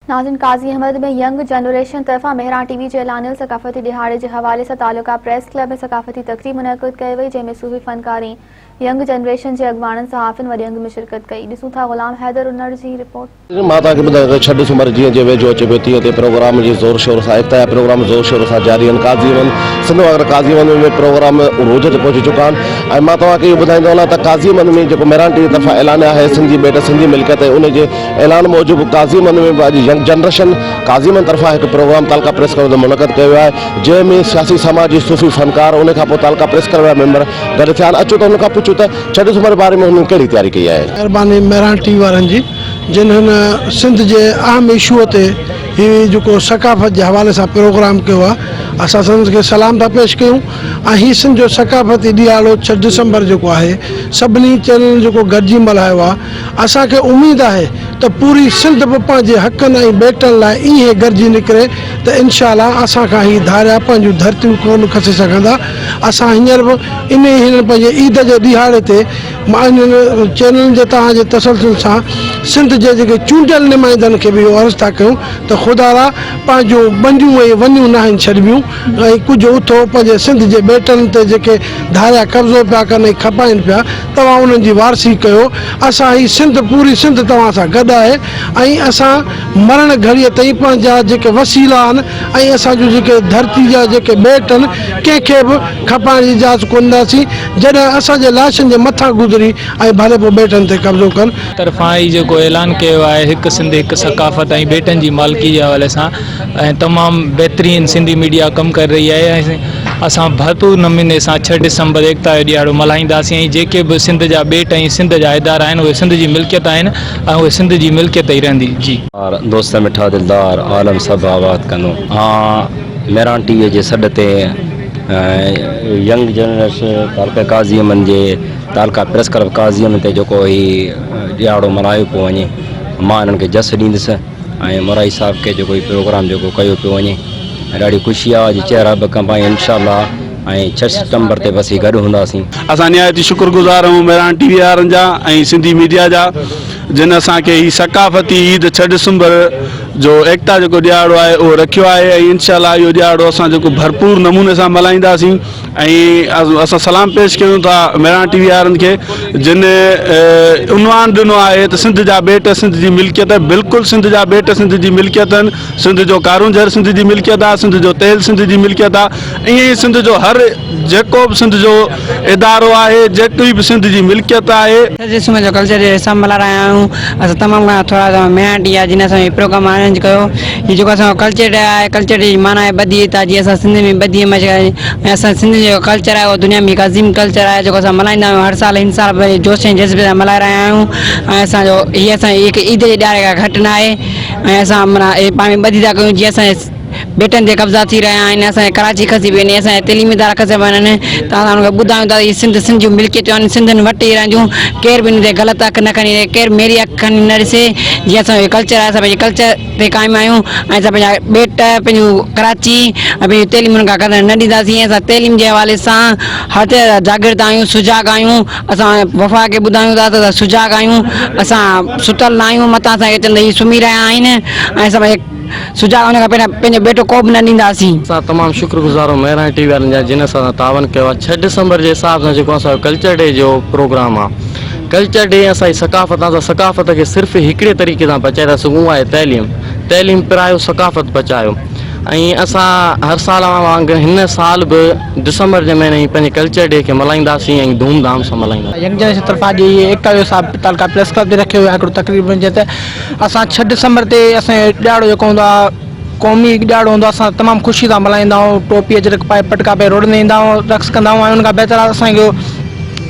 नाज़रीन, काज़ी अहमद में young generation तरफ़ा मेहरान टीवी जे ऐलानियल सकाफ़ती दिहाड़े के हवाले से तालुका प्रेस क्लब में सकाफ़ती तकरीब मुनक़िद कई वई, जंहिंमें सूफ़ी फ़नकारी यंग जनरेशन के अॻवाननि सहाफ़िन व यंग में शिरकत कई। ॾिसूं था ग़ुलाम हैदर उन्नड़ जी रिपोर्ट। मां तव्हांखे ॿुधायां 6 डिसंबर जीअं जे वेझो अचे पियो तीअं ते प्रोग्राम जी ज़ोर शोर सां इख़्तिया प्रोग्राम ज़ोर शोर सां जारी आहिनि। काज़ीवन सिंध वागर काज़ीवन में प्रोग्राम रोज़ ते पहुची चुका आहिनि ऐं मां तव्हांखे इहो ॿुधाईंदो हलां त काज़ीवन में जेको मेहरान टीवी तरफ़ां ऐलान आहे सिंधी बेट सिंधी मिल्कियत, उन जे ऐलान मूजिबि काज़ीवन में अॼु यंग जनरेशन काज़ीवन तरफ़ां हिकु प्रोग्राम तालका प्रेस क्लब में मुनक़िद कयो आहे, जंहिंमें सियासी समाजी सूफ़ी फ़नकार उन खां पोइ तालका प्रेस क्लब जा मेंबर गॾु थिया आहिनि। अचो त उन खां पुछूं त 6 डिसंबर जे बारे में हुननि कहिड़ी तयारी कई आहे। महिरबानी मेहरान टीवी वारनि जी, जिन्हनि सिंध जे अहम इशूअ ते हीउ जेको सकाफ़त जे हवाले सां प्रोग्राम कयो आहे, असां संदसि खे सलाम था पेश कयूं। ऐं हीउ सिंध जो सकाफ़ती ॾियारो 6 डिसंबर जेको आहे सभिनी चैनल जेको गॾिजी मल्हायो आहे। असांखे उमेदु आहे त पूरी सिंध बि पंहिंजे हक़नि ऐं बेटनि लाइ ईअं गॾिजी निकिरे त इनशाला असां खां हीअ धारिया पंहिंजूं धरतियूं कोन खसे सघंदा। असां हींअर बि हिन पंहिंजे ईद जे ॾिहाड़े ते मां इन्हनि चैनलनि जे तव्हांजे तसलसल सां सिंध जे जेके चूंडियल नुमाइंदनि खे बि इहो अर्ज़ु था कयूं त ख़ुदा रा पंहिंजूं बंदियूं ऐं वनियूं न आहिनि छॾिबियूं ऐं कुझु उथो पंहिंजे सिंध जे बेटनि ते जेके धारिया कब्ज़ो पिया कनि ऐं खपाइनि पिया, तव्हां उन्हनि जी वारसी कयो। असां ही सिंध पूरी सिंध तव्हां सां गॾु आहे ऐं असां मरण घड़ीअ ताईं पंहिंजा जेके वसीला आहिनि ऐं असांजूं जेके धरती जा जेके बेट आहिनि कंहिंखे बि खपाइण जी इजाज़त कोन ॾींदासीं जॾहिं असांजे लाशनि जे मथां गुज़री ऐं भले पोइ बेटनि ते कब्ज़ो कनि। तरफ़ां ई जेको ऐलान कयो आहे हिकु सिंध हिकु सकाफ़त ऐं बेटनि जी मालिकी जे हवाले सां ऐं तमामु बहितरीनु सिंधी मीडिया कमु करे रही आहे ऐं असां भरपूर नमूने सां 6 डिसंबर एकता जो ॾियारो मल्हाईंदासीं ऐं जेके बि सिंध जा बेट ऐं सिंध जा इदारा आहिनि उहे सिंध जी मिल्कियत आहिनि ऐं उहे सिंध जी मिल्कियत ई रहंदी। जी और दोस्त मिठा दिलदार आलम सभु आबाद कंदो। मेहरान टीवीअ जे सॾ ते यंग जनरेशन तालका काज़ीअमन जे तालका प्रेस क्लब काज़ीअमन ते जेको हीउ ॾियारो मल्हायो पियो वञे, मां हिननि खे जस ॾींदुसि ऐं मुराई साहिब खे जेको हीउ प्रोग्राम जेको कयो पियो वञे ॾाढी ख़ुशी आहे। अॼु चहिरा बि कंबा इंशाअल्लाह ऐं 6 सितंबर ते बस गॾु हूंदासीं। असां निहायती शुक्रगुज़ार आहियूं मेहरान टीवी वारनि जा ऐं सिंधी मीडिया जा, जिन असांखे हीउ सकाफ़ती ईद 6 डिसंबर जो एकता जेको ॾियारो आहे उहो रखियो आहे ऐं इंशाअल्लाह इहो ॾियारो असां जेको भरपूर नमूने सां मल्हाईंदासीं। ऐं असां सलाम पेश कयूं था मेहरान टीवी वारनि खे, जिन उनवान ॾिनो आहे त सिंध जा बेट सिंध जी मिल्कियत। बिल्कुलु सिंध जा बेट सिंध जी मिल्कियत आहिनि, सिंध जो कारूंझर सिंध जी मिल्कियत आहे, सिंध जो तेल सिंध जी मिल्कियत आहे। ईअं ई सिंध जो हर जेको बि सिंध जो इदारो आहे, जेकी बि सिंध जी मिल्कियत आहे जो कल्चर सभु मल्हाए रहिया आहियूं। असां तमामु घणा थोरा मेहरान टीवी आहे जिन असां प्रोग्राम अरेंज कयो। हीउ जेको असांजो कल्चर आहे, कल्चर जी माना आहे ॿधी जीअं असां सिंध में ॿधी ऐं असां सिंध जो कल्चर आहे उहो दुनिया में हिकु अज़ीम कल्चर आहे जेको असां मल्हाईंदा आहियूं हर साल। हिन साल वरी जोश ऐं जज़्बे सां मल्हाए रहिया आहियूं ऐं असांजो हीअ असां हिकु ईद जे ॾियारे खां घटि न आहे ऐं असां माना पाण में ॿधी था कयूं। जीअं असांजे बेटनि ते कब्ज़ा थी रहिया आहिनि, असांजे कराची खसी पई वञे, असांजे तइलीमी इदारा खसे पिया वञनि, त असां हुनखे ॿुधायूं था हीअ सिंध सिंध जूं मिल्कियतूं आहिनि, सिंधनि वटि ई रहंदियूं, केर बि हिन ते ग़लति अखि न खणी रहे, केरु मेरी अखि खणी न ॾिसे। जीअं असांजो कल्चर आहे, असां पंहिंजे कल्चर ते क़ाइमु आहियूं ऐं असां पंहिंजा बेट पंहिंजूं कराची ऐं पंहिंजी तइलीम हुननि खां कॾहिं न ॾींदासीं। असां तइलीम जे हवाले सां हर तरह जागृत आहियूं, सुजाग आहियूं। असां वफ़ा खे ॿुधायूं था त असां सुजाग आहियूं, असां सुतल न आहियूं, मथां असांखे चवंदा हीअ सुम्ही रहिया आहिनि ऐं असां सुजाग हुन खां पहिरियों पंहिंजो बेटो को बि न ॾींदासीं। असां तमामु शुक्रगुज़ार आहियूं मेहरान टीवी वारनि जा जिन सां तावन कयो आहे। 6 डिसंबर जे हिसाब सां जेको असांजो कल्चर डे जो प्रोग्राम आहे, कल्चर डे असांजी सकाफ़त खे सिर्फ़ु हिकिड़े तरीक़े सां बचाए था सघूं, आहे तइलीम पिरायो सकाफ़त बचायो। ऐं असां हर साल वांगुरु हिन साल बि डिसंबर जे महीने पंहिंजे कल्चर डे खे मल्हाईंदासीं ऐं धूमधाम सां मल्हाईंदासीं। यंग जनरेशन तरफ़ां जी एकता जो साहब तालका प्रेस क्लब ते रखियो वियो आहे हिकिड़ो तकरीबन, जे ते असां 6 डिसंबर ते असांजो ॾियारो जेको हूंदो आहे क़ौमी ॾियारो हूंदो आहे, असां तमामु ख़ुशी सां मल्हाईंदा आहियूं। टोपी अजरक पाए पटका पाए रोड में ईंदा आहियूं, रक़्स कंदा आहियूं ऐं हुन खां बहितर असांजो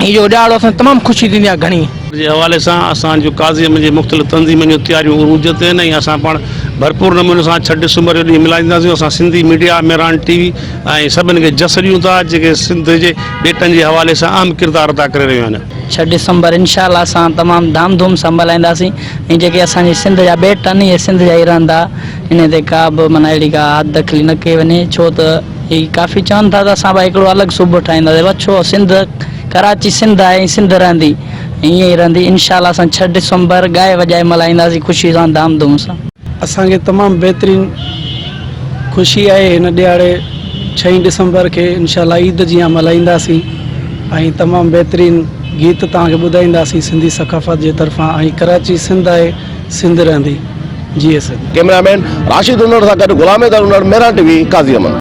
हीउ ॾियारो असां तमामु ख़ुशी थींदी आहे घणी। जे हवाले सां असांजो काज़ीअमन जे मुख़्तलिफ़ तंज़ीमनि जूं तयारियूं उरूज ते आहिनि ऐं असां पाण भरपूर नमूने सां 6 डिसंबर जो ॾींहुं मल्हाईंदासीं। असां सिंधी मीडिया मेहरान टीवी ऐं सभिनि खे जस ॾियूं था जेके सिंध जे बेटनि जे हवाले सां अहम किरदारु अदा करे रहियूं आहिनि। 6 डिसंबर इंशाअल्लाह असां तमामु धाम धूम सां मल्हाईंदासीं ऐं जेके असांजे सिंध जा बेट आहिनि इहे सिंध जा ई रहंदा। इन ते का बि माना अहिड़ी का हद दख़ली न कई वञे, छो त हीअ काफ़ी चवनि था त असां भाई हिकिड़ो अलॻि सूबो ठाहींदासीं, छो सिंध कराची सिंध आहे ऐं सिंध रहंदी ईअं ई रहंदी। इंशाअल्लाह असां 6 डिसंबर ॻाए वॼाए मल्हाईंदासीं ख़ुशी सां धाम धूम सां। असांखे तमामु बहितरीनु ख़ुशी आहे हिन ॾियारे 6 डिसंबर के इंशाल्लाह ईद जीअं मल्हाईंदासीं ऐं तमामु बहितरीनु गीत तव्हांखे ॿुधाईंदासीं सिंधी सकाफ़त जे तरफ़ां। ऐं कराची सिंध आहे, सिंध रहंदी। जी सिंध। कैमरामैन राशिद उन्नड़ सां गॾु गुलाम उन्नड़, मेरा टीवी, काज़ी अमन।